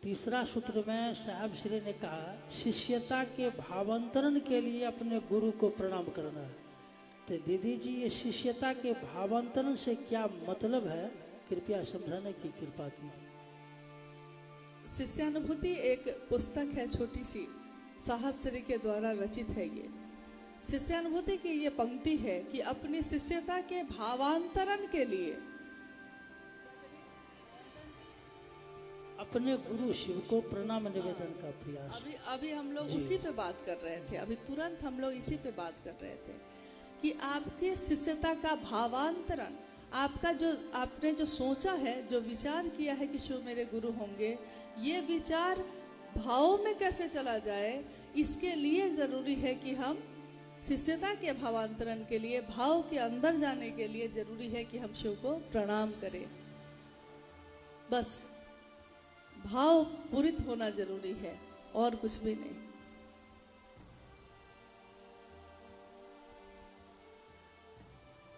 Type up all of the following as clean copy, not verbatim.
तीसरा सूत्र में साहब श्री ने कहा शिष्यता के भावांतरण के लिए अपने गुरु को प्रणाम करना है। तो दीदी जी ये शिष्यता के भावांतरण से क्या मतलब है, कृपया समझाने की कृपा कीजिए। शिष्यानुभूति एक पुस्तक है, छोटी सी, साहब श्री के द्वारा रचित है। ये शिष्यानुभूति की ये पंक्ति है कि अपनी शिष्यता के भावांतरण के लिए अपने गुरु शिव को प्रणाम निवेदन का प्रयास। अभी हम लोग उसी पे बात कर रहे थे, अभी तुरंत हम लोग इसी पे बात कर रहे थे कि आपके शिष्यता का भावांतरण, आपका जो आपने जो सोचा है, जो विचार किया है कि शिव मेरे गुरु होंगे, ये विचार भाव में कैसे चला जाए, इसके लिए जरूरी है कि हम शिष्यता के भावांतरण के लिए, भाव के अंदर जाने के लिए जरूरी है कि हम शिव को प्रणाम करें। बस भाव पूरित होना जरूरी है और कुछ भी नहीं।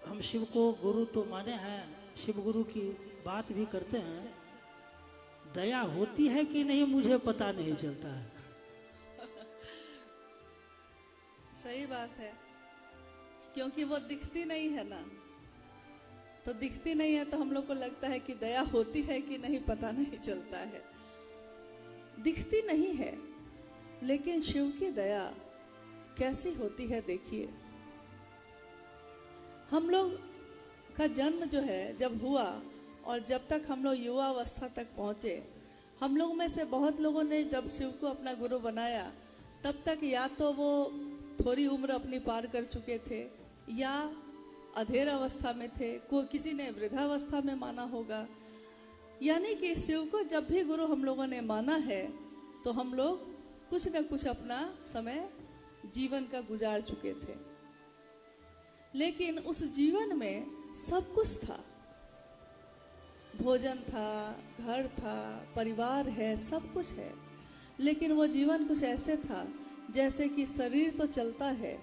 हम शिव को गुरु तो माने हैं, शिव गुरु की बात भी करते हैं, दया होती है कि नहीं मुझे पता नहीं चलता है। सही बात है, क्योंकि वो दिखती नहीं है ना, तो दिखती नहीं है तो हम लोग को लगता है कि दया होती है कि नहीं पता नहीं चलता है। दिखती नहीं है, लेकिन शिव की दया कैसी होती है देखिए। हम लोग का जन्म जो है जब हुआ और जब तक हम लोग युवा अवस्था तक पहुंचे, हम लोग में से बहुत लोगों ने जब शिव को अपना गुरु बनाया तब तक या तो वो थोड़ी उम्र अपनी पार कर चुके थे या अधेड़ अवस्था में थे, कोई किसी ने वृद्धावस्था में माना होगा। यानी कि शिव को जब भी गुरु हम लोगों ने माना है तो हम लोग कुछ न कुछ अपना समय जीवन का गुजार चुके थे, लेकिन उस जीवन में सब कुछ था, भोजन था, घर था, परिवार है, सब कुछ है, लेकिन वो जीवन कुछ ऐसे था जैसे कि शरीर तो चलता है,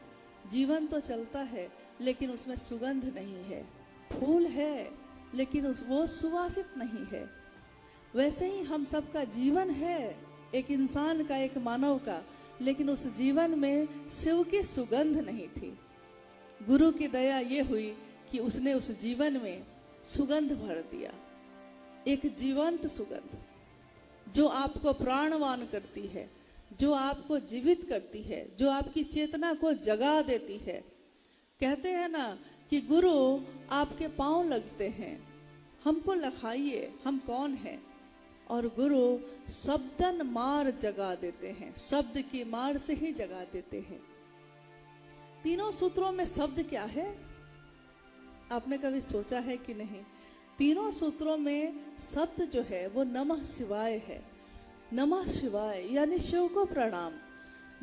जीवन तो चलता है, लेकिन उसमें सुगंध नहीं है। फूल है लेकिन वो सुवासित नहीं है। वैसे ही हम सबका जीवन है, एक इंसान का, एक मानव का, लेकिन उस जीवन में शिव की सुगंध नहीं थी। गुरु की दया ये हुई कि उसने उस जीवन में सुगंध भर दिया, एक जीवंत सुगंध जो आपको प्राणवान करती है, जो आपको जीवित करती है, जो आपकी चेतना को जगा देती है। कहते हैं ना कि गुरु आपके पांव लगते हैं, हमको लखाइए हम कौन हैं, और गुरु शब्दन मार जगा देते हैं, शब्द की मार से ही जगा देते हैं। तीनों सूत्रों में शब्द क्या है, आपने कभी सोचा है कि नहीं? तीनों सूत्रों में शब्द जो है वो नमः शिवाय है। नमः शिवाय यानी शिव को प्रणाम।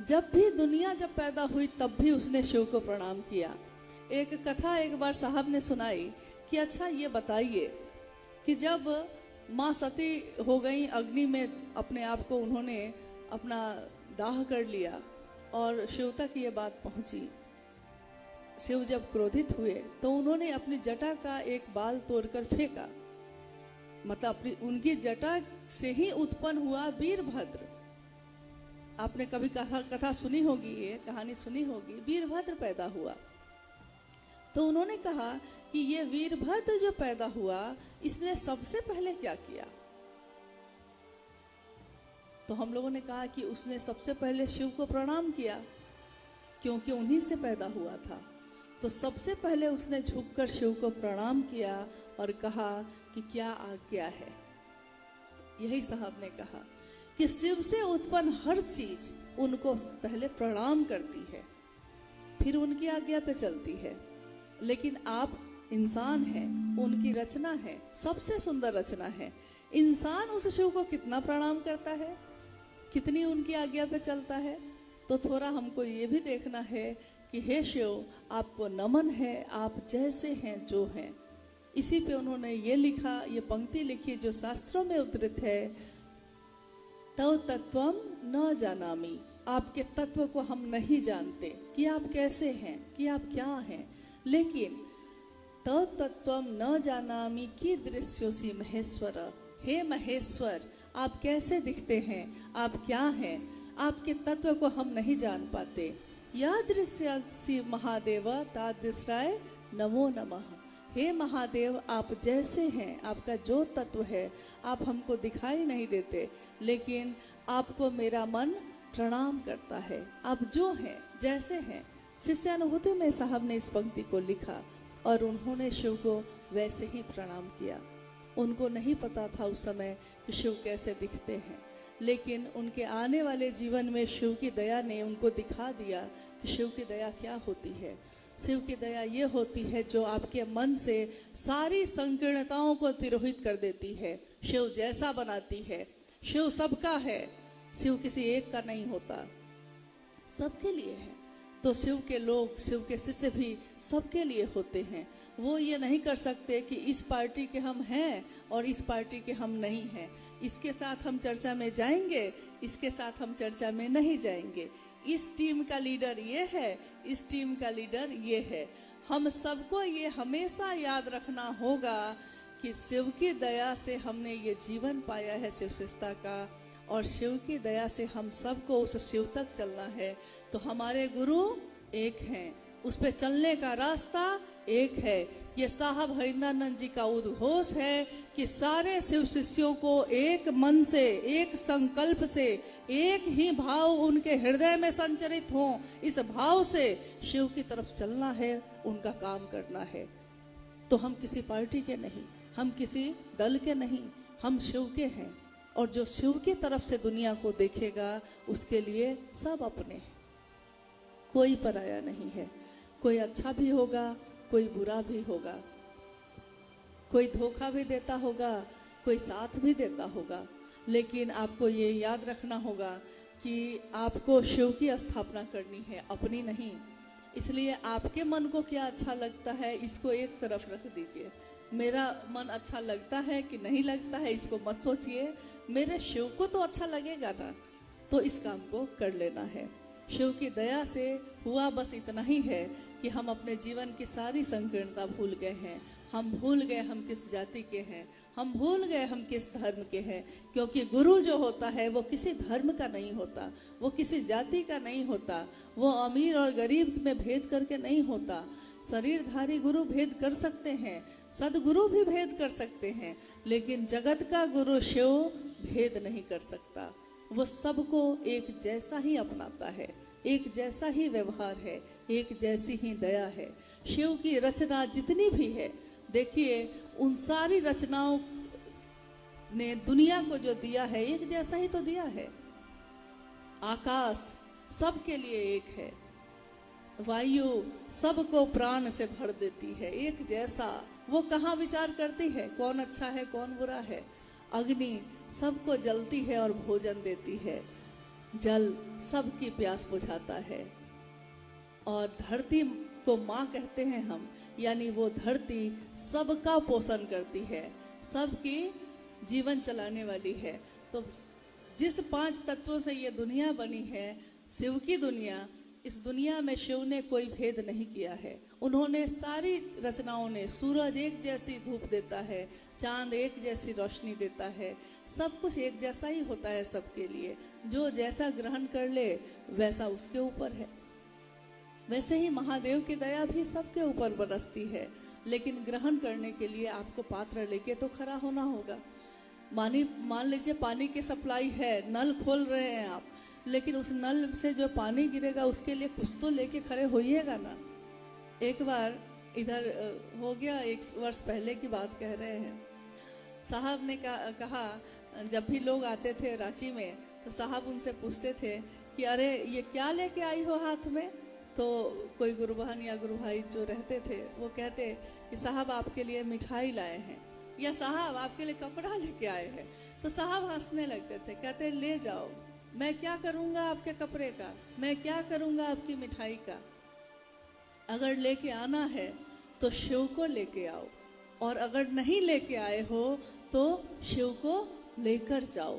जब भी दुनिया जब पैदा हुई तब भी उसने शिव को प्रणाम किया। एक कथा एक बार साहब ने सुनाई कि अच्छा ये बताइए कि जब माँ सती हो गई, अग्नि में अपने आप को उन्होंने अपना दाह कर लिया और शिव तक ये बात पहुंची। शिव जब क्रोधित हुए तो उन्होंने अपनी जटा का एक बाल तोड़कर फेंका, मतलब अपनी उनकी जटा से ही उत्पन्न हुआ वीरभद्र। आपने कभी कथा सुनी होगी, ये कहानी सुनी होगी, वीरभद्र पैदा हुआ। तो उन्होंने कहा कि ये वीरभद्र जो पैदा हुआ इसने सबसे पहले क्या किया? तो हम लोगों ने कहा कि उसने सबसे पहले शिव को प्रणाम किया, क्योंकि उन्हीं से पैदा हुआ था। तो सबसे पहले उसने झुककर शिव को प्रणाम किया और कहा कि क्या आज्ञा है। यही साहब ने कहा कि शिव से उत्पन्न हर चीज उनको पहले प्रणाम करती है, फिर उनकी आज्ञा पे चलती है। लेकिन आप इंसान हैं, उनकी रचना है, सबसे सुंदर रचना है। इंसान उस शिव को कितना प्रणाम करता है, कितनी उनकी आज्ञा पे चलता है। तो थोड़ा हमको ये भी देखना है कि हे शिव, आपको नमन है, आप जैसे हैं जो हैं। इसी पे उन्होंने ये लिखा, ये पंक्ति लिखी जो शास्त्रों में उद्धृत है, तव तत्वम न जानामि, आपके तत्व को हम नहीं जानते कि आप कैसे हैं, कि आप क्या हैं, लेकिन तव तत्वम न जानामि की दृश्योसी महेश्वर, हे महेश्वर आप कैसे दिखते हैं, आप क्या हैं, आपके तत्व को हम नहीं जान पाते। यादृश्य महादेव तादृश्राय नमो नमः। हे महादेव, आप जैसे हैं, आपका जो तत्व है, आप हमको दिखाई नहीं देते, लेकिन आपको मेरा मन प्रणाम करता है। आप जो हैं, जैसे हैं। शिष्यानुभूति में साहब ने इस पंक्ति को लिखा और उन्होंने शिव को वैसे ही प्रणाम किया। उनको नहीं पता था उस समय कि शिव कैसे दिखते हैं, लेकिन उनके आने वाले जीवन में शिव की दया ने उनको दिखा दिया कि शिव की दया क्या होती है। शिव की दया ये होती है जो आपके मन से सारी संकीर्णताओं को तिरोहित कर देती है, शिव जैसा बनाती है। शिव सबका है, शिव किसी एक का नहीं होता, सबके लिए है। तो शिव के लोग, शिव के शिष्य भी सबके लिए होते हैं। वो ये नहीं कर सकते कि इस पार्टी के हम हैं और इस पार्टी के हम नहीं हैं, इसके साथ हम चर्चा में जाएंगे, इसके साथ हम चर्चा में नहीं जाएंगे, इस टीम का लीडर ये है, इस टीम का लीडर ये है। हम सबको ये हमेशा याद रखना होगा कि शिव की दया से हमने ये जीवन पाया है शिव शिष्टता का, और शिव की दया से हम सबको उस शिव तक चलना है। तो हमारे गुरु एक हैं, उस पे चलने का रास्ता एक है। ये साहब हरिंद्रानंद जी का उद्घोष है कि सारे शिव शिष्यों को एक मन से, एक संकल्प से, एक ही भाव उनके हृदय में संचरित हो, इस भाव से शिव की तरफ चलना है, उनका काम करना है। तो हम किसी पार्टी के नहीं, हम किसी दल के नहीं, हम शिव के हैं। और जो शिव की तरफ से दुनिया को देखेगा उसके लिए सब अपने हैं, कोई पराया नहीं है। कोई अच्छा भी होगा, कोई बुरा भी होगा, कोई धोखा भी देता होगा, कोई साथ भी देता होगा, लेकिन आपको ये याद रखना होगा कि आपको शिव की स्थापना करनी है, अपनी नहीं। इसलिए आपके मन को क्या अच्छा लगता है इसको एक तरफ रख दीजिए। मेरा मन अच्छा लगता है कि नहीं लगता है इसको मत सोचिए, मेरे शिव को तो अच्छा लगेगा ना, तो इस काम को कर लेना है। शिव की दया से हुआ बस इतना ही है कि हम अपने जीवन की सारी संकीर्णता भूल गए हैं। हम भूल गए हम किस जाति के हैं, हम भूल गए हम किस धर्म के हैं, क्योंकि गुरु जो होता है वो किसी धर्म का नहीं होता, वो किसी जाति का नहीं होता, वो अमीर और गरीब में भेद करके नहीं होता। शरीरधारी गुरु भेद कर सकते हैं, सदगुरु भी भेद कर सकते हैं, लेकिन जगत का गुरु शिव भेद नहीं कर सकता। वो सबको एक जैसा ही अपनाता है, एक जैसा ही व्यवहार है, एक जैसी ही दया है। शिव की रचना जितनी भी है, देखिए उन सारी रचनाओं ने दुनिया को जो दिया है एक जैसा ही तो दिया है। आकाश सबके लिए एक है, वायु सबको प्राण से भर देती है, एक जैसा। वो कहाँ विचार करती है कौन अच्छा है कौन बुरा है। अग्नि सबको जलती है और भोजन देती है, जल सबकी प्यास बुझाता है, और धरती को माँ कहते हैं हम, यानी वो धरती सबका पोषण करती है, सबकी जीवन चलाने वाली है। तो जिस 5 तत्वों से ये दुनिया बनी है, शिव की दुनिया, इस दुनिया में शिव ने कोई भेद नहीं किया है। उन्होंने सारी रचनाओं ने, सूरज एक जैसी धूप देता है, चांद एक जैसी रोशनी देता है, सब कुछ एक जैसा ही होता है सबके लिए। जो जैसा ग्रहण कर ले वैसा उसके ऊपर है। वैसे ही महादेव की दया भी सबके ऊपर बरसती है, लेकिन ग्रहण करने के लिए आपको पात्र लेके तो खड़ा होना होगा। मान लीजिए पानी की सप्लाई है, नल खोल रहे हैं आप, लेकिन उस नल से जो पानी गिरेगा उसके लिए कुछ तो लेके खड़े होइएगा ना। एक बार इधर हो गया, 1 वर्ष पहले की बात कह रहे हैं, साहब ने कहा जब भी लोग आते थे रांची में तो साहब उनसे पूछते थे कि अरे ये क्या लेके आई हो हाथ में। तो कोई गुरु बहन या गुरु भाई जो रहते थे वो कहते कि साहब आपके लिए मिठाई लाए हैं, या साहब आपके लिए कपड़ा लेके आए हैं। तो साहब हंसने लगते थे, कहते ले जाओ, मैं क्या करूँगा आपके कपड़े का, मैं क्या करूँगा आपकी मिठाई का। अगर लेके आना है तो शिव को लेके आओ, और अगर नहीं लेके आए हो तो शिव को लेकर जाओ।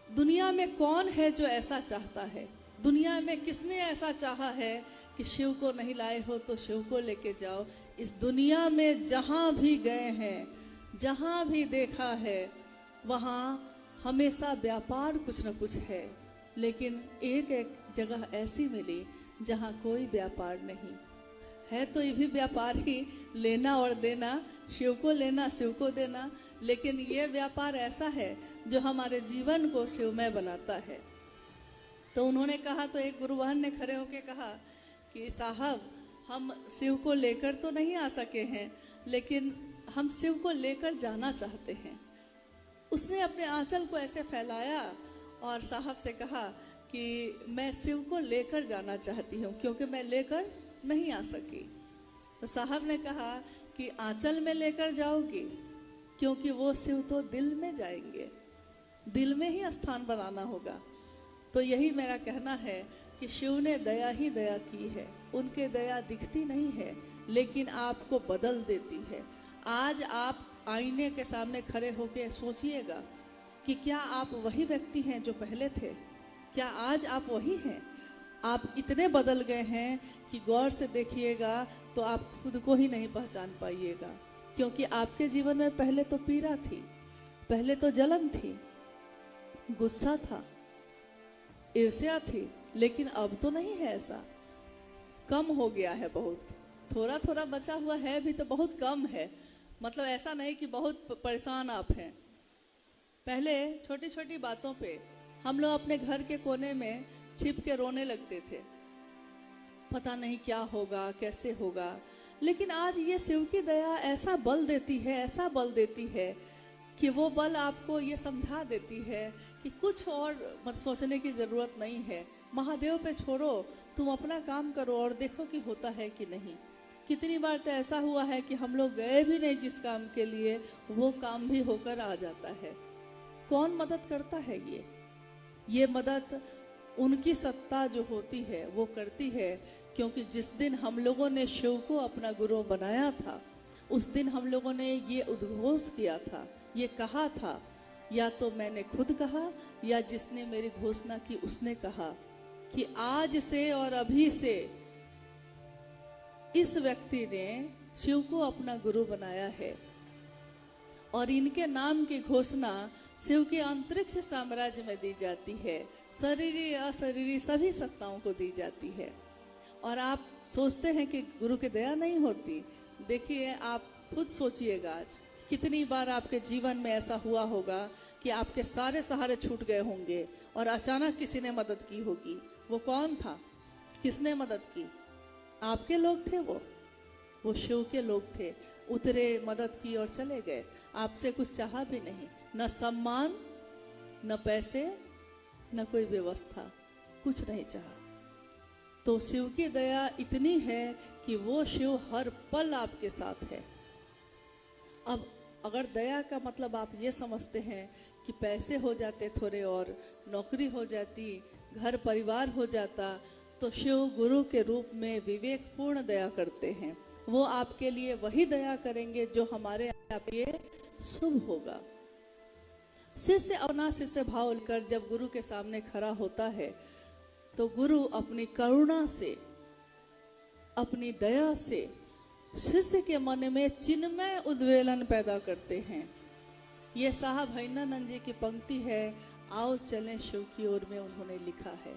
दुनिया में कौन है जो ऐसा चाहता है? दुनिया में किसने ऐसा चाहा है कि शिव को नहीं लाए हो तो शिव को लेके जाओ? इस दुनिया में जहाँ भी गए हैं, जहाँ भी देखा है, वहाँ हमेशा व्यापार कुछ न कुछ है, लेकिन एक एक जगह ऐसी मिली जहाँ कोई व्यापार नहीं है। तो ये भी व्यापार ही, लेना और देना, शिव को लेना शिव को देना, लेकिन ये व्यापार ऐसा है जो हमारे जीवन को शिवमय बनाता है। तो उन्होंने कहा, तो एक गुरुवान ने खड़े होकर कहा कि साहब, हम शिव को लेकर तो नहीं आ सके हैं, लेकिन हम शिव को लेकर जाना चाहते हैं। उसने अपने आंचल को ऐसे फैलाया और साहब से कहा कि मैं शिव को लेकर जाना चाहती हूँ, क्योंकि मैं लेकर नहीं आ सकी। तो साहब ने कहा कि आंचल में लेकर जाओगी, क्योंकि वो शिव तो दिल में जाएंगे, दिल में ही स्थान बनाना होगा। तो यही मेरा कहना है कि शिव ने दया ही दया की है। उनके दया दिखती नहीं है, लेकिन आपको बदल देती है। आज आप आईने के सामने खड़े होकर सोचिएगा कि क्या आप वही व्यक्ति हैं जो पहले थे? क्या आज आप वही हैं? आप इतने बदल गए हैं कि गौर से देखिएगा तो आप खुद को ही नहीं पहचान पाइएगा, क्योंकि आपके जीवन में पहले तो पीड़ा थी, पहले तो जलन थी, गुस्सा था, ईर्ष्या थी, लेकिन अब तो नहीं है ऐसा। कम हो गया है, बहुत थोड़ा थोड़ा बचा हुआ है भी, तो बहुत कम है। मतलब ऐसा नहीं कि बहुत परेशान आप हैं। पहले छोटी छोटी बातों पे हम लोग अपने घर के कोने में छिप के रोने लगते थे, पता नहीं क्या होगा, कैसे होगा। लेकिन आज ये शिव की दया ऐसा बल देती है, ऐसा बल देती है कि वो बल आपको ये समझा देती है कि कुछ और मत सोचने की ज़रूरत नहीं है। महादेव पे छोड़ो, तुम अपना काम करो और देखो कि होता है कि नहीं। कितनी बार तो ऐसा हुआ है कि हम लोग गए भी नहीं जिस काम के लिए, वो काम भी होकर आ जाता है। कौन मदद करता है? ये मदद उनकी सत्ता जो होती है वो करती है, क्योंकि जिस दिन हम लोगों ने शिव को अपना गुरु बनाया था, उस दिन हम लोगों ने ये उद्घोष किया था, ये कहा था, या तो मैंने खुद कहा या जिसने मेरी घोषणा की उसने कहा कि आज से और अभी से इस व्यक्ति ने शिव को अपना गुरु बनाया है। और इनके नाम की घोषणा शिव के अंतरिक्ष साम्राज्य में दी जाती है, शरीरी अशरीरी सभी सत्ताओं को दी जाती है। और आप सोचते हैं कि गुरु की दया नहीं होती। देखिए, आप खुद सोचिएगा, आज कितनी बार आपके जीवन में ऐसा हुआ होगा कि आपके सारे सहारे छूट गए होंगे और अचानक किसी ने मदद की होगी। वो कौन था? किसने मदद की? आपके लोग थे, वो शिव के लोग थे। उतरे, मदद की और चले गए। आपसे कुछ चाहा भी नहीं, न सम्मान, न पैसे, न कोई व्यवस्था, कुछ नहीं चाहा। तो शिव की दया इतनी है कि वो शिव हर पल आपके साथ है। अब अगर दया का मतलब आप ये समझते हैं कि पैसे हो जाते थोड़े और नौकरी हो जाती, घर परिवार हो जाता, तो शिव गुरु के रूप में विवेकपूर्ण दया करते हैं। वो आपके लिए वही दया करेंगे जो हमारे लिए शुभ होगा। शिष्य अपना शिष्य भाव लेकर जब गुरु के सामने खड़ा होता है, तो गुरु अपनी करुणा से, अपनी दया से शिष्य के मन में चिन्मय उद्वेलन पैदा करते हैं। ये साहब हैदरानंद जी की पंक्ति है, आओ चलें शिव की ओर में उन्होंने लिखा है।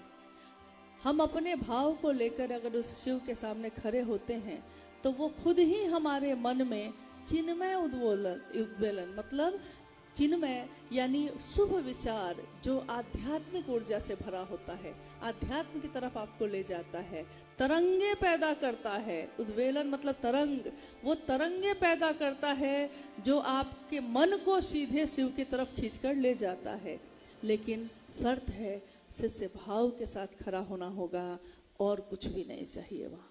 हम अपने भाव को लेकर अगर उस शिव के सामने खड़े होते हैं, तो वो खुद ही हमारे मन में चिन्मय उद्वेलन, मतलब चिन्मय यानी शुभ विचार जो आध्यात्मिक ऊर्जा से भरा होता है, आध्यात्म की तरफ आपको ले जाता है, तरंगे पैदा करता है। उद्वेलन मतलब तरंग, वो तरंगे पैदा करता है जो आपके मन को सीधे शिव की तरफ खींचकर ले जाता है। लेकिन शर्त है, शिष्य भाव के साथ खड़ा होना होगा और कुछ भी नहीं चाहिए वहाँ।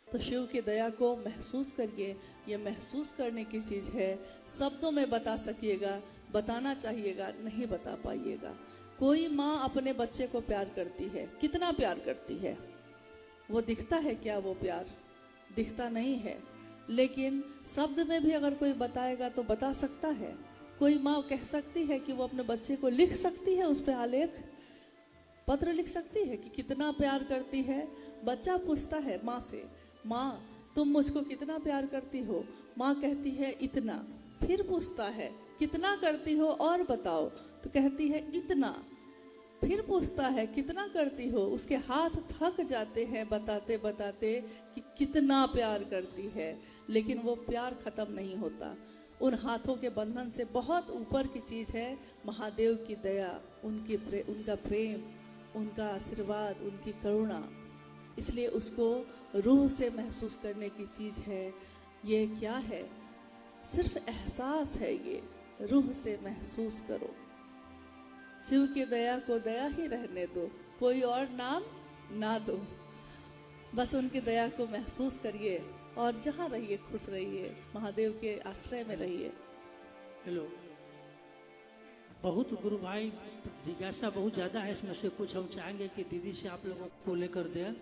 तो शिव की दया को महसूस करिए। ये महसूस करने की चीज़ है। शब्दों में बता सकिएगा, बताना चाहिएगा, नहीं बता पाइएगा। कोई माँ अपने बच्चे को प्यार करती है, कितना प्यार करती है, वो दिखता है क्या? वो प्यार दिखता नहीं है। लेकिन शब्द में भी अगर कोई बताएगा तो बता सकता है। कोई माँ कह सकती है कि वो अपने बच्चे को लिख सकती है, उस पर आलेख पत्र लिख सकती है कि कितना प्यार करती है। बच्चा पूछता है माँ से, माँ तुम मुझको कितना प्यार करती हो? माँ कहती है इतना। फिर पूछता है कितना करती हो और बताओ। तो कहती है इतना। फिर पूछता है कितना करती हो। उसके हाथ थक जाते हैं बताते बताते कि कितना प्यार करती है, लेकिन वो प्यार खत्म नहीं होता। उन हाथों के बंधन से बहुत ऊपर की चीज है महादेव की दया, उनका प्रेम, उनका आशीर्वाद, उनकी करुणा। इसलिए उसको रूह से महसूस करने की चीज है। ये क्या है? सिर्फ एहसास है। ये रूह से महसूस करो। शिव की दया को दया ही रहने दो, कोई और नाम ना दो। बस उनकी दया को महसूस करिए और जहाँ रहिए खुश रहिए, महादेव के आश्रय में रहिए। हेलो, बहुत गुरु भाई जिज्ञासा बहुत ज़्यादा है, इसमें से कुछ हम चाहेंगे कि दीदी से आप लोगों को लेकर दें।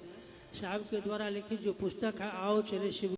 साहब के द्वारा लिखित जो पुस्तक है आओ चले शिव